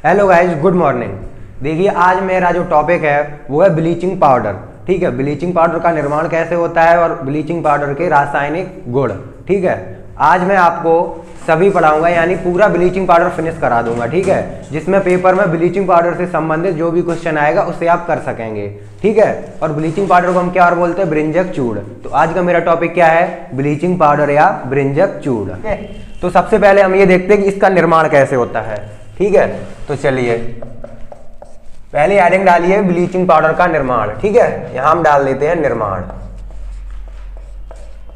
Hello guys, good morning. देखिए आज मेरा जो टॉपिक है वो है ब्लीचिंग पाउडर। ठीक है, ब्लीचिंग पाउडर का निर्माण कैसे होता है और ब्लीचिंग पाउडर के रासायनिक गुण। ठीक है, आज मैं आपको सभी पढ़ाऊंगा, यानी पूरा ब्लीचिंग पाउडर फिनिश करा दूंगा। ठीक है, जिसमें पेपर में ब्लीचिंग पाउडर से संबंधित जो भी क्वेश्चन आएगा उससे आप कर सकेंगे। ठीक है, और ब्लीचिंग पाउडर को हम क्या और बोलते हैं, ब्रिंजक चूर्ण। तो आज का मेरा टॉपिक क्या है, ब्लीचिंग पाउडर या ब्रिंजक चूर्ण। तो सबसे पहले हम ये देखते हैं कि इसका निर्माण कैसे होता है। ठीक है, तो चलिए पहले हेडिंग डालिए ब्लीचिंग पाउडर का निर्माण। ठीक है, यहां हम डाल देते हैं निर्माण।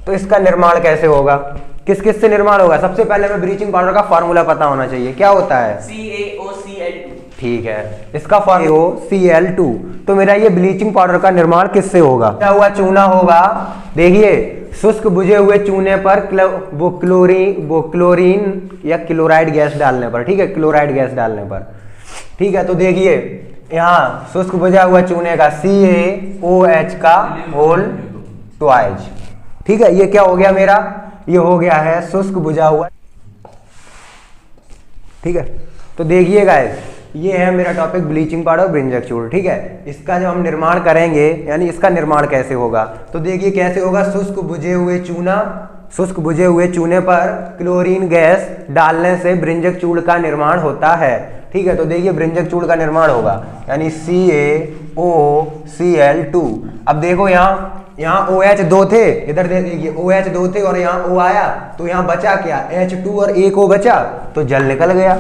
तो इसका निर्माण कैसे होगा, किस किस से निर्माण होगा। सबसे पहले हमें ब्लीचिंग पाउडर का फॉर्मूला पता होना चाहिए, क्या होता है CaOCl2। ठीक है, इसका CaOCl2। तो मेरा ये ब्लीचिंग पाउडर का निर्माण किससे होगा, क्या हुआ चूना होगा। देखिए शुष्क बुझे हुए चूने पर वो क्लोरीन या क्लोराइड गैस डालने पर। ठीक है, क्लोराइड गैस डालने पर। ठीक है, तो देखिए यहाँ शुष्क बुझा हुआ चूने का CaOH का होल ट्वाइज। ठीक है, ये क्या हो गया मेरा, ये हो गया है शुष्क बुझा हुआ। ठीक है, तो देखिए गाइस ये है मेरा टॉपिक ब्लीचिंग पाउडर ब्रिंजक चूर्ण। ठीक है, इसका जब हम निर्माण करेंगे यानी इसका निर्माण कैसे होगा, तो देखिए कैसे होगा। शुष्क बुझे हुए चूने पर क्लोरीन गैस डालने से ब्रिंजक चूर्ण का निर्माण होता है। ठीक है, तो देखिए ब्रिंजक चूर्ण का निर्माण होगा यानी CaOCl2। अब देखो यहाँ OH दो थे, इधर देखिए OH दो थे और यहाँ O आया, तो यहाँ बचा क्या, H2 और एक O बचा, तो जल निकल गया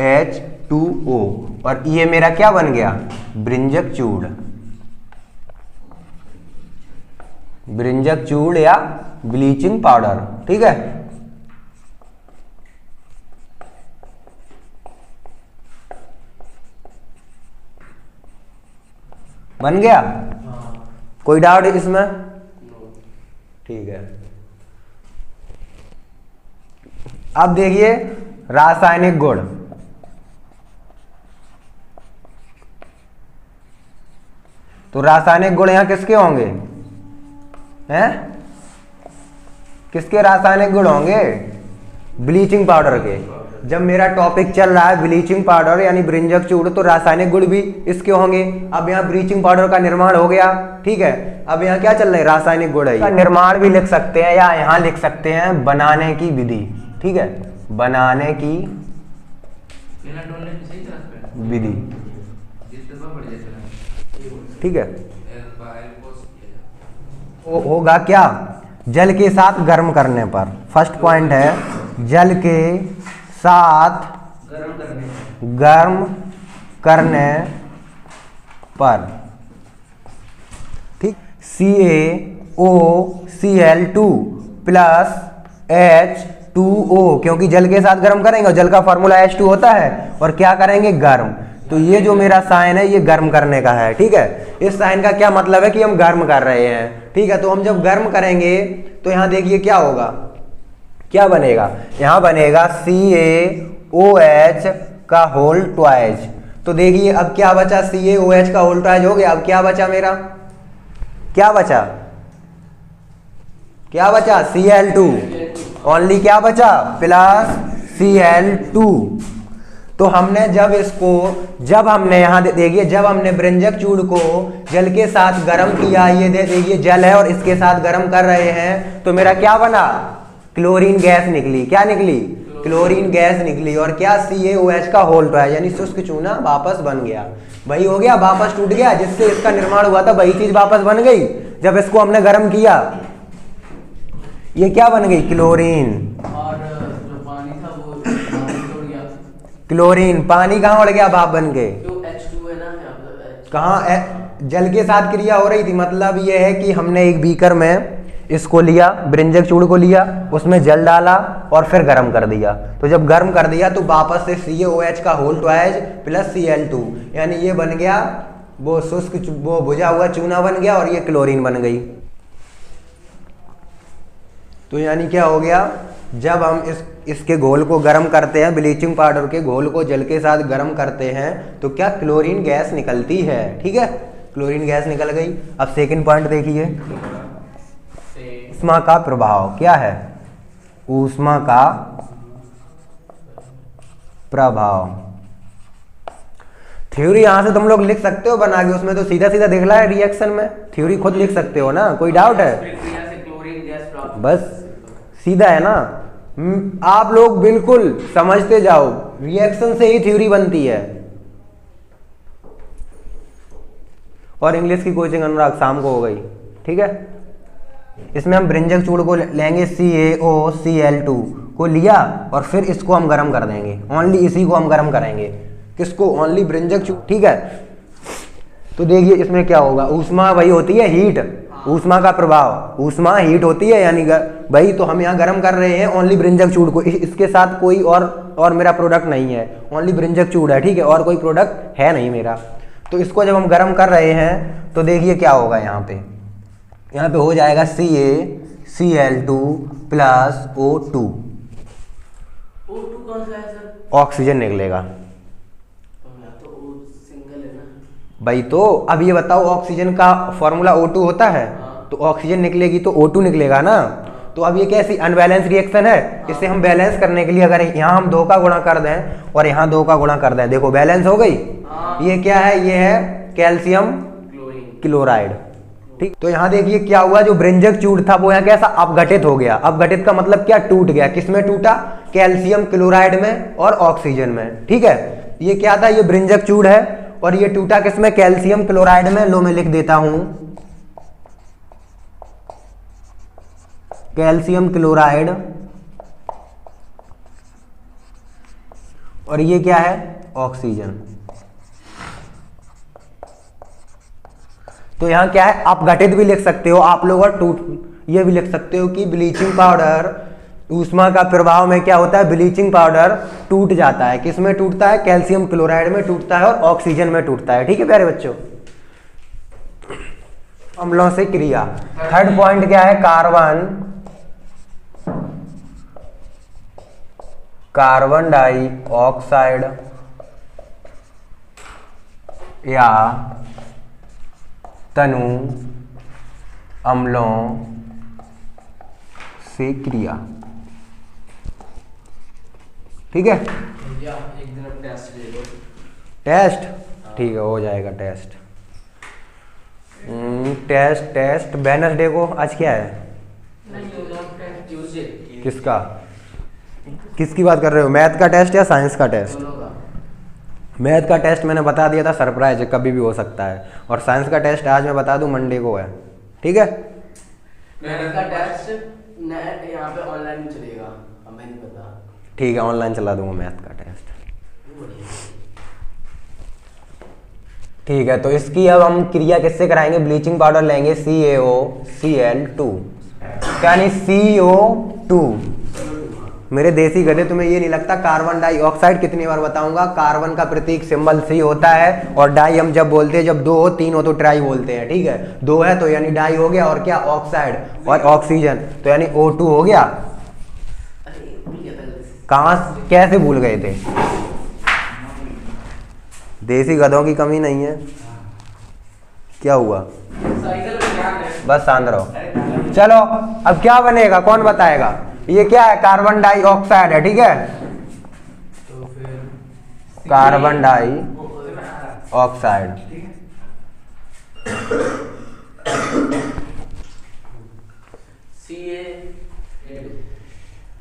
H2O और ये मेरा क्या बन गया, ब्रिंजक चूर्ण। ब्रिंजक चूर्ण या ब्लीचिंग पाउडर। ठीक है, बन गया। कोई डाउट इसमें? ठीक है, अब देखिए रासायनिक गुण। तो रासायनिक गुण यहां किसके होंगे, हैं किसके रासायनिक गुण होंगे, ब्लीचिंग पाउडर के। जब मेरा टॉपिक चल रहा है ब्लीचिंग पाउडर यानी ब्रिंजक चूर्ण, तो रासायनिक गुण भी इसके होंगे। अब यहाँ ब्लीचिंग पाउडर का निर्माण हो गया। ठीक है, अब यहाँ क्या चल रहा है, रासायनिक गुण है। निर्माण भी लिख सकते हैं या यहाँ लिख सकते हैं बनाने की विधि। ठीक है, बनाने की विधि। ठीक है, होगा क्या, जल के साथ गर्म करने पर। फर्स्ट पॉइंट है जल के साथ गर्म करने पर। ठीक, CaOCl2 प्लस H2O, क्योंकि जल के साथ गर्म करेंगे और जल का फॉर्मूला H2 होता है, और क्या करेंगे, गर्म। तो ये जो मेरा साइन है ये गर्म करने का है। ठीक है, इस साइन का क्या मतलब है कि हम गर्म कर रहे हैं। ठीक है, तो हम जब गर्म करेंगे तो यहां देखिए क्या होगा, क्या बनेगा, यहां बनेगा CaOH का होल ट्वाइज। तो देखिए अब क्या बचा, CaOH का होल ट्वाइज हो गया। अब क्या बचा मेरा, क्या बचा Cl2 ओनली, क्या बचा प्लस Cl2। तो हमने जब हमने यहाँ देखिए, जब हमने ब्रिंजक चूर्ण को जल के साथ गर्म किया, ये देखिए जल है और इसके साथ गर्म कर रहे हैं, तो मेरा क्या बना, क्लोरीन गैस निकली। क्या निकली, क्लोरीन गैस निकली। और क्या, CaOH का होल ट्वाइज यानी शुष्क चूना वापस बन गया। वही हो गया, वापस टूट गया, जिससे इसका निर्माण हुआ था वही चीज वापस बन गई जब इसको हमने गर्म किया। ये क्या बन गई, क्लोरीन। और जो पानी था वो क्लोरीन पानी कहाँ उड़ गया, भाप बन के। H2 है ना, कहाँ, जल के साथ क्रिया हो रही थी। मतलब ये है कि हमने एक बीकर में इसको लिया, ब्रिंजक चूर्ण को लिया, उसमें जल डाला और फिर गर्म कर दिया। तो जब गर्म कर दिया तो वापस से CaOH का होल ट्वाइज प्लस Cl2 यानी ये बन गया वो शुष्क वो बुझा हुआ चूना बन गया और ये क्लोरीन बन गई। तो यानी क्या हो गया, जब हम इसके घोल को गर्म करते हैं, ब्लीचिंग पाउडर के घोल को जल के साथ गर्म करते हैं, तो क्या क्लोरीन गैस निकलती है। ठीक है, क्लोरीन गैस निकल गई। अब सेकंड पॉइंट देखिए, ऊष्मा का प्रभाव क्या है, ऊष्मा का प्रभाव। थ्योरी यहाँ से तुम लोग लिख सकते हो बना के, उसमें तो सीधा सीधा दिख रहा है रिएक्शन में, थ्योरी खुद लिख सकते हो ना, कोई डाउट है? प्रक्रिया से क्लोरीन गैस प्राप्त। बस सीधा है ना। आप लोग बिल्कुल समझते जाओ, रिएक्शन से ही थ्योरी बनती है। और इंग्लिश की कोचिंग अनुराग शाम को हो गई, ठीक है। इसमें हम ब्रिंजक चूड़ को लेंगे, CaOCl2 को लिया और फिर इसको हम गर्म कर देंगे, ओनली इसी को हम गर्म करेंगे। किसको? ओनली ब्रिंजक चूड़, ठीक है। तो देखिए इसमें क्या होगा, ऊष्मा वही होती है हीट, ऊष्मा का प्रभाव, ऊष्मा हीट होती है यानी भाई, तो हम यहाँ गर्म कर रहे हैं ओनली ब्रिंजक चूड़ को, इसके साथ कोई और मेरा प्रोडक्ट नहीं है, ओनली ब्रिंजक चूड़ है, ठीक है, और कोई प्रोडक्ट है नहीं मेरा। तो इसको जब हम गर्म कर रहे हैं तो देखिए क्या होगा, यहाँ पे हो जाएगा CaCl2 प्लस O2, O2 कौन सा है सर? ऑक्सीजन निकलेगा तो O सिंगल है ना भाई। तो अब ये बताओ, ऑक्सीजन का फॉर्मूला O2 होता है, तो ऑक्सीजन निकलेगी तो O2 निकलेगा ना। तो अब ये कैसी अनबैलेंस रिएक्शन है, इसे हम बैलेंस करने के लिए अगर यहाँ हम 2 का गुणा कर दें और यहाँ 2 का गुणा कर दें, देखो बैलेंस हो गई। ये क्या है? ये है कैल्शियम क्लोराइड, ठीक। तो यहाँ देखिए क्या हुआ, जो ब्रिंजक चूड़ था वो यहाँ कैसा अपघटित हो गया। अपघटित का मतलब क्या? टूट गया। किसमें टूटा? कैल्शियम क्लोराइड में और ऑक्सीजन में, ठीक है। ये क्या था? ये ब्रिंजक चूड़ है और ये टूटा किसमें? कैल्शियम क्लोराइड में। लो मैं लिख देता हूं, कैल्शियम क्लोराइड, और ये क्या है? ऑक्सीजन। तो यहां क्या है? अपघटित भी लिख सकते हो आप लोग, और टूट ये भी लिख सकते हो कि ब्लीचिंग पाउडर, ऊष्मा का प्रभाव में क्या होता है? ब्लीचिंग पाउडर टूट जाता है। किस में टूटता है? कैल्शियम क्लोराइड में टूटता है और ऑक्सीजन में टूटता है, ठीक है प्यारे बच्चों। अम्लों से क्रिया, थर्ड पॉइंट क्या है? कार्बन डाइऑक्साइड या तनु अम्लों से क्रिया, ठीक है। भैया एक दिन अब टेस्ट ले लो। टेस्ट, ठीक है, हो जाएगा टेस्ट। टेस्ट वेडनेसडे को। आज क्या है? ट्यूसडे। किसका? किसकी बात कर रहे हो? मैथ का टेस्ट या साइंस का टेस्ट? दोनों का। मैथ का टेस्ट मैंने बता दिया था, सरप्राइज है, कभी भी हो सकता है। और साइंस का टेस्ट आज मैं बता दूं, मंडे को है, ठीक है। मैथ का टेस्ट नेट यहाँ पे ऑनलाइन में चलेगा, हमें नहीं पता। ठीक है, ऑनलाइन चला दूंगा मैथ का टेस्ट, ठीक है। तो इसकी अब हम क्रिया किससे कराएंगे? ब्लीचिंग पाउडर लेंगे, CaOCl2, यानी CO2। मेरे देसी गधे, तुम्हें ये नहीं लगता कार्बन डाइऑक्साइड? कितनी बार बताऊंगा, कार्बन का प्रतीक सिंबल C होता है, और डाई हम जब बोलते हैं, जब 2 हो 3 हो तो ट्राई बोलते हैं, ठीक है। 2 है तो यानी डाई हो गया, और क्या? ऑक्साइड, और ऑक्सीजन तो यानी O2 हो गया। कहाँ कैसे भूल गए थे? देसी गधों की कमी नहीं है। क्या हुआ? बस शांत रहो। चलो अब क्या बनेगा, कौन बताएगा? ये क्या है? कार्बन डाइऑक्साइड है, ठीक है। तो फिर कार्बन डाइऑक्साइड,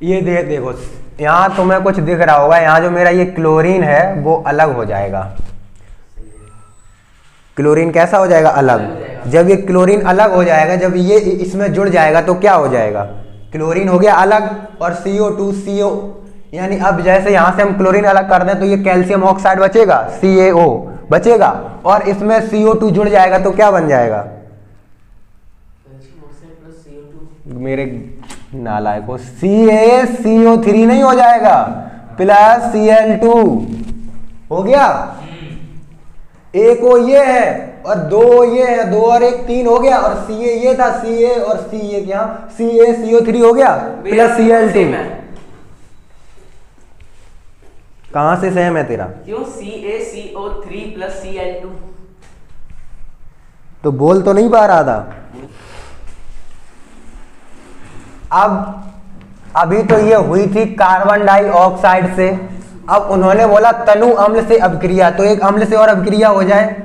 ये देखो यहाँ तुम्हें कुछ दिख रहा होगा, यहाँ जो मेरा ये क्लोरीन है वो अलग हो जाएगा। क्लोरीन कैसा हो जाएगा? अलग। जब ये क्लोरीन अलग हो जाएगा, जब ये इसमें जुड़ जाएगा तो क्या हो जाएगा? क्लोरीन हो गया अलग, और CO2 CO, यानी अब जैसे यहाँ से हम क्लोरीन अलग कर दें तो ये कैल्शियम ऑक्साइड बचेगा, CaO बचेगा, और इसमें CO2 जुड़ जाएगा तो क्या बन जाएगा? मेरे नालायकों, CaCO3 नहीं हो जाएगा, प्लस Cl2 हो गया। एक वो ये है और 2 ये है, 2 और 1 3 हो गया, और Ca ये था, Ca और C ये क्या? CaCO3 हो गया प्लस Cl2। कहां से सेम है तेरा? क्यों? CaCO3 plus Cl2। तो बोल तो नहीं पा रहा था। अब अभी तो ये हुई थी कार्बन डाइऑक्साइड से, अब उन्होंने बोला तनु अम्ल से अभिक्रिया, तो एक अम्ल से और अभिक्रिया हो जाए,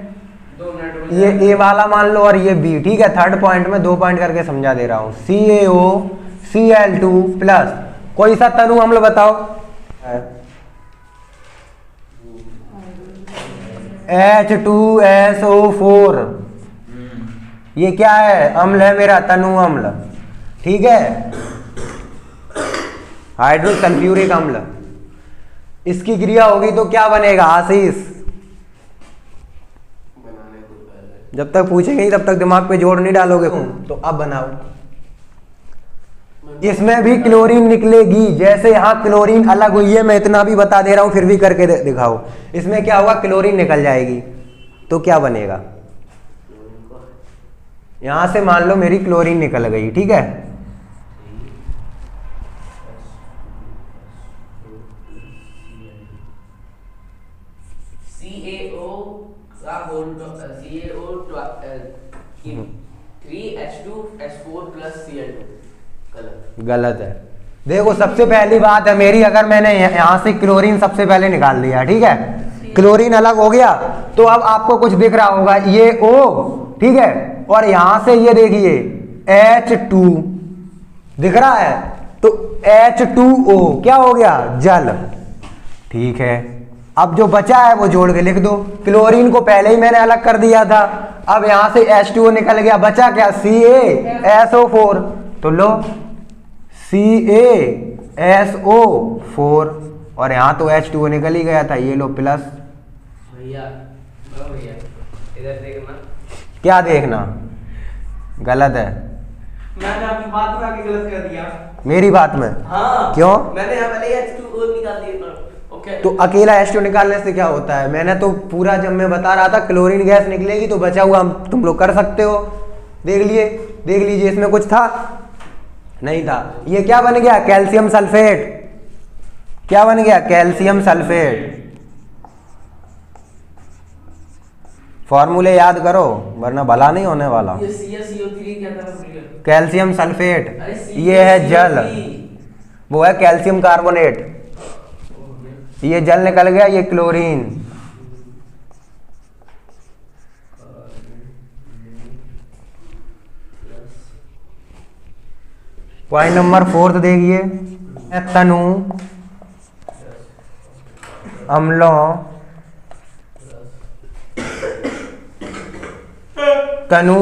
2 मिनट में ये ए वाला मान लो और ये बी, ठीक है। थर्ड पॉइंट में 2 पॉइंट करके समझा दे रहा हूं। CaOCl2 प्लस कोई सा तनु अम्ल बताओ, H2SO4, ये क्या है, अम्ल है मेरा, तनु अम्ल, ठीक है। हाइड्रोसल्फ्यूरिक अम्ल, इसकी क्रिया होगी तो क्या बनेगा आशीष? बनाने को पहले जब तक पूछेंगे ही तब तक दिमाग पे जोर नहीं डालोगे तो अब बनाओ। इसमें भी क्लोरीन निकलेगी, जैसे यहाँ क्लोरीन अलग हुई है, मैं इतना भी बता दे रहा हूं फिर भी करके दिखाओ। इसमें क्या होगा, क्लोरीन निकल जाएगी तो क्या बनेगा, यहां से मान लो मेरी क्लोरीन निकल गई, ठीक है। CaO3H2S4 प्लस Cl2 गलत है। देखो सबसे पहली बात है मेरी, अगर मैंने यहां से क्लोरीन सबसे पहले निकाल दिया, ठीक है, क्लोरीन अलग हो गया, तो अब आपको कुछ दिख रहा होगा, ये O, ठीक है, और यहां से ये देखिए H2 दिख रहा है, तो H2O क्या हो गया, जल, ठीक है। अब जो बचा है वो जोड़ के लिख दो, क्लोरीन को पहले ही मैंने अलग कर दिया था, अब यहां से H2O निकल गया, बचा क्या, CaSO4, तो लो CaSO4, और यहां तो H2O निकल ही गया था, ये लो प्लस। भैया इधर देखना, क्या देखना, गलत है, मैंने आपकी बात में आके गलत कर दिया, मेरी बात में। हाँ क्यों, मैंने यहाँ पहले H2O निकाल दिया, ओके। तो अकेला H2O निकालने से क्या होता है, मैंने तो पूरा जब मैं बता रहा था क्लोरीन गैस निकलेगी तो बचा हुआ तुम लोग कर सकते हो, देख लीजिए इसमें कुछ था, नहीं था। ये क्या बन गया, कैल्शियम सल्फेट, क्या बन गया, कैल्शियम सल्फेट। फॉर्मूले याद करो वरना भला नहीं होने वाला। ये CaCO3 क्या था, कैल्शियम सल्फेट, अरे ये है जल, CaCO3 वो है कैल्शियम कार्बोनेट, ये जल निकल गया, ये क्लोरीन। पॉइंट नंबर 4 देखिए, तनु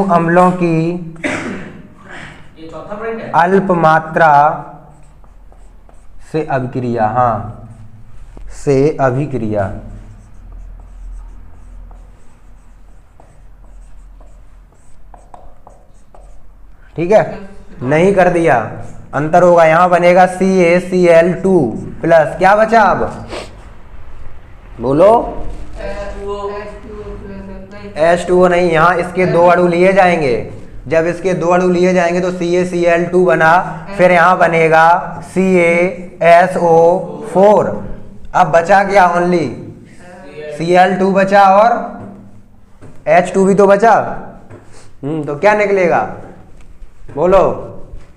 अम्लों की ये चौथा पॉइंट है, अल्प मात्रा से अभिक्रिया, हाँ से अभिक्रिया, ठीक है, नहीं कर दिया, अंतर होगा, यहां बनेगा CaCl2 प्लस, क्या बचा अब बोलो, H2O नहीं, यहाँ इसके 2 अणु लिए जाएंगे, जब इसके 2 अणु लिए जाएंगे तो CaCl2 बना, फिर यहाँ बनेगा CaSO4, अब बचा क्या, ओनली Cl2 बचा और H2 भी तो बचा, तो क्या निकलेगा बोलो,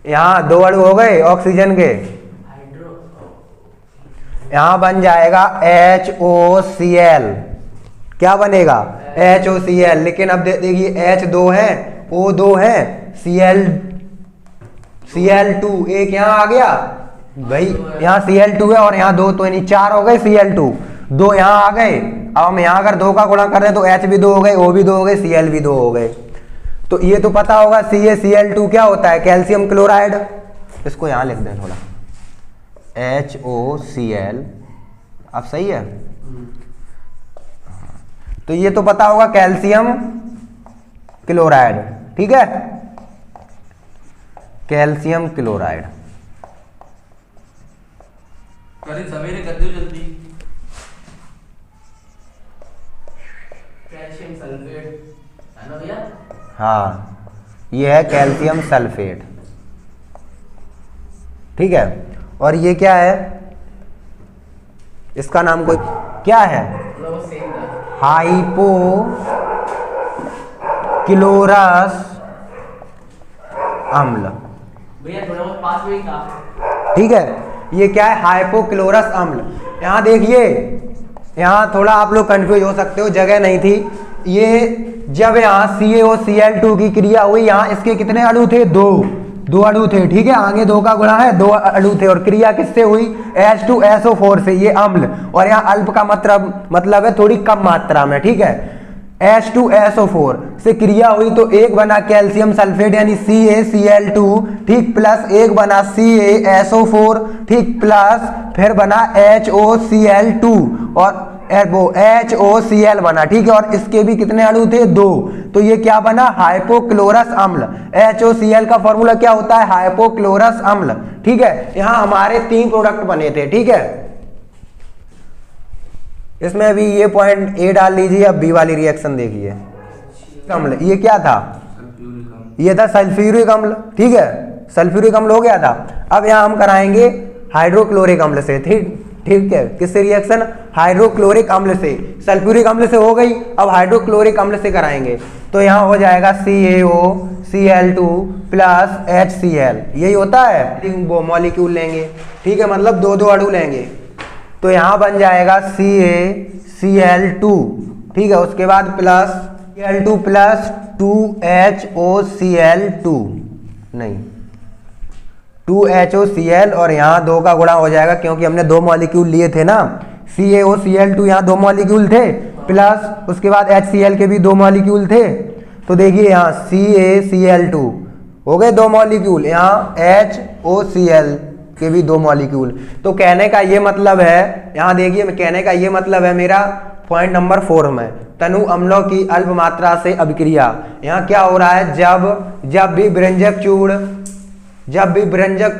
यहाँ 2 अणु हो गए ऑक्सीजन के, यहाँ बन जाएगा HOCl, क्या बनेगा HOCl, लेकिन अब देखिए H2 है, O2 है, Cl2, एक यहाँ आ गया भाई, यहाँ Cl2 है और यहाँ 2, तो यानी 4 हो गए, Cl2 2 यहाँ आ गए, अब हम यहाँ अगर 2 का गुणा कर रहे हैं तो H भी 2 हो गए, O भी 2 हो गए, Cl भी 2 हो गए। तो ये तो पता होगा CaCl2 क्या होता है, कैल्शियम क्लोराइड, इसको यहाँ लिख दें थोड़ा, HOCl, अब सही है। तो ये तो पता होगा कैल्शियम क्लोराइड, ठीक है, कैल्शियम क्लोराइड। सवेरे कर दो जल्दी, कैल्शियम सल्फेट है ना भैया, हाँ ये है कैल्शियम सल्फेट, ठीक है। और ये क्या है, इसका नाम कोई क्या है, हाइपोक्लोरस अम्ल, भैया थोड़ा बहुत पास में ही था, ठीक है। ये क्या है, हाइपोक्लोरस अम्ल। यहाँ देखिए, यहाँ थोड़ा आप लोग कंफ्यूज हो सकते हो, जगह नहीं थी। ये जब यहाँ CaOCl2 की क्रिया हुई, यहाँ इसके कितने अणु थे, दो अणु थे, ठीक है, आगे 2 का गुणा है, 2 अणु थे, और क्रिया किससे हुई, H2SO4 से, ये अम्ल। और यहाँ अल्प का मतलब है थोड़ी कम मात्रा में, ठीक है, H2SO4 से क्रिया हुई तो 1 बना कैल्शियम सल्फेट यानी CaCl2, ठीक, प्लस 1 बना CaSO4, ठीक, प्लस फिर बना HOCl2 और वो HOCl बना, ठीक है, और इसके भी कितने अणु थे, 2। तो ये क्या बना, हाइपोक्लोरस अम्ल। HOCl का फॉर्मूला क्या होता है, हाइपोक्लोरस अम्ल, ठीक है। यहाँ हमारे 3 प्रोडक्ट बने थे, ठीक है। इसमें अभी ये पॉइंट A डाल लीजिए, अब B वाली रिएक्शन देखिए। अम्ल ये क्या था, ये था सल्फ्यूरिक अम्ल, ठीक है, सल्फ्यूरिक अम्ल हो गया था। अब यहाँ हम कराएंगे हाइड्रोक्लोरिक अम्ल से, ठीक है, किससे रिएक्शन, हाइड्रोक्लोरिक अम्ल से। सल्फ्यूरिक अम्ल से हो गई, अब हाइड्रोक्लोरिक अम्ल से कराएंगे तो यहाँ हो जाएगा CaOCl2 प्लस HCl, यही होता है, वो मॉलिक्यूल लेंगे, ठीक है, मतलब 2 अणु लेंगे, तो यहाँ बन जाएगा CaCl2, ठीक है, उसके बाद प्लस Cl2 प्लस 2HOCl2, नहीं 2HOCl, और यहाँ 2 का गुणा हो जाएगा क्योंकि हमने 2 मॉलिक्यूल लिए थे ना, CaOCl2 यहाँ 2 मॉलिक्यूल थे, प्लस उसके बाद HCl के भी 2 मॉलिक्यूल थे, तो देखिए यहाँ CaCl2 हो गए 2 मॉलिक्यूल, यहाँ HOCl के भी 2 मॉलिक्यूल। तो कहने का ये मतलब है, यहाँ देखिए, कहने का ये मतलब है मेरा पॉइंट नंबर 4 में, तनु अम्लों की अल्प मात्रा से अभिक्रिया। यहाँ क्या हो रहा है, जब भी व्यंजक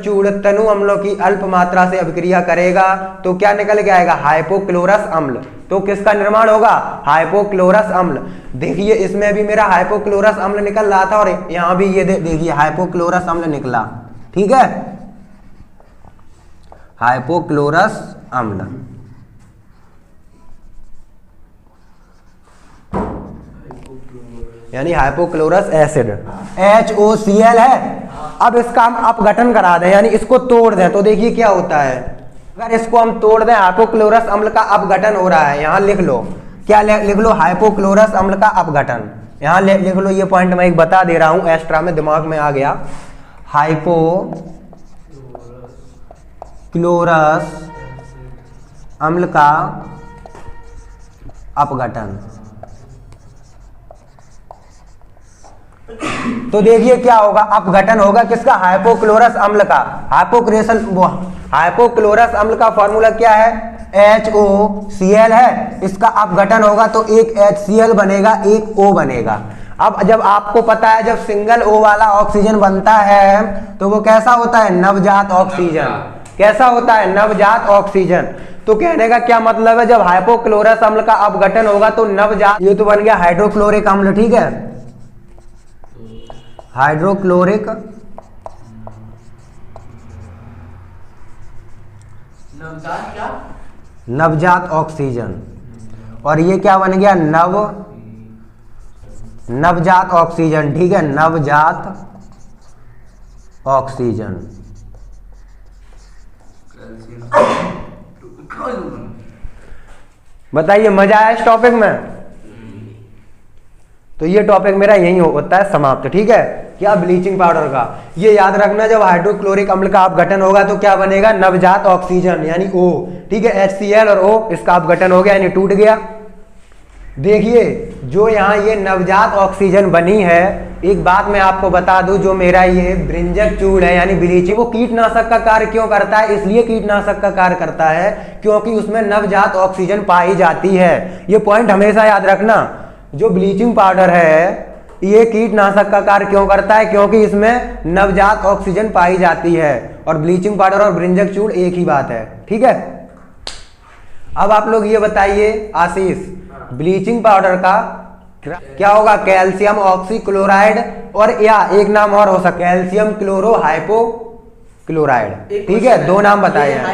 चूड़ तनु अम्लों की अल्प मात्रा से अभिक्रिया करेगा तो क्या निकल के आएगा, हाइपोक्लोरस अम्ल। तो किसका निर्माण होगा, हाइपोक्लोरस अम्ल। देखिए इसमें भी मेरा हाइपोक्लोरस अम्ल निकल रहा था, और यहाँ भी ये देखिए हाइपोक्लोरस अम्ल निकला, ठीक है, हाइपोक्लोरस अम्ल। यानी हाइपोक्लोरस एसिड, HOCl है। अब इसका हम अपघटन करा दें, यानी इसको तोड़ दें, तो देखिए क्या होता है, अगर इसको हम तोड़ दें, हाइपोक्लोरस अम्ल का अपघटन हो रहा है। यहाँ लिख लो, क्या लिख लो, हाइपोक्लोरस अम्ल का अपघटन। यहाँ लिख लो, ये पॉइंट मैं एक बता दे रहा हूं, एक्स्ट्रा में दिमाग में आ गया, हाइपोक्लोरस अम्ल का अपघटन। तो देखिए क्या होगा, अपघटन होगा किसका, हाइपोक्लोरस अम्ल का। हाइपोक्लोरस अम्ल का फॉर्मूला क्या है, HOCl है, इसका अपघटन होगा तो एक HCl बनेगा, एक O बनेगा। अब जब आपको पता है, जब सिंगल O वाला ऑक्सीजन बनता है तो वो कैसा होता है, नवजात ऑक्सीजन। कैसा होता है, नवजात ऑक्सीजन। तो कहने का क्या मतलब है, जब हाइपोक्लोरस अम्ल का अपघटन होगा तो नवजात, ये तो बन गया हाइड्रोक्लोरिक अम्ल, ठीक है, हाइड्रोक्लोरिक नवजात ऑक्सीजन। और ये क्या बन गया, नवजात ऑक्सीजन, ठीक है, नवजात ऑक्सीजन। बताइए मजा आया इस टॉपिक में। तो ये टॉपिक मेरा यही होता है समाप्त, ठीक है। क्या, ब्लीचिंग पाउडर का ये याद रखना, जब हाइड्रोक्लोरिक अम्ल का अपघटन होगा तो क्या बनेगा, नवजात ऑक्सीजन यानी O, ठीक है, HCl और O, इसका अपघटन हो गया यानी टूट गया। देखिए जो यहाँ ये नवजात ऑक्सीजन बनी है, एक बात मैं आपको बता दूं, जो मेरा ये ब्रिंजक चूड़ है यानी ब्लीचिंग, वो कीटनाशक का कार्य क्यों करता है, इसलिए कीटनाशक का कार्य करता है क्योंकि उसमें नवजात ऑक्सीजन पाई जाती है। ये पॉइंट हमेशा याद रखना। जो ब्लीचिंग पाउडर है ये कीटनाशक का कार्य क्यों करता है, क्योंकि इसमें नवजात ऑक्सीजन पाई जाती है। और ब्लीचिंग पाउडर और ब्रिंजक चूड़ एक ही बात है, ठीक है। अब आप लोग ये बताइए आशीष, ब्लीचिंग पाउडर का क्या होगा, कैल्शियम ऑक्सीक्लोराइड, और या एक नाम और हो सकता कैल्शियम क्लोरो हाइपोक्लोराइड, ठीक है, 2 नाम बताए हैं।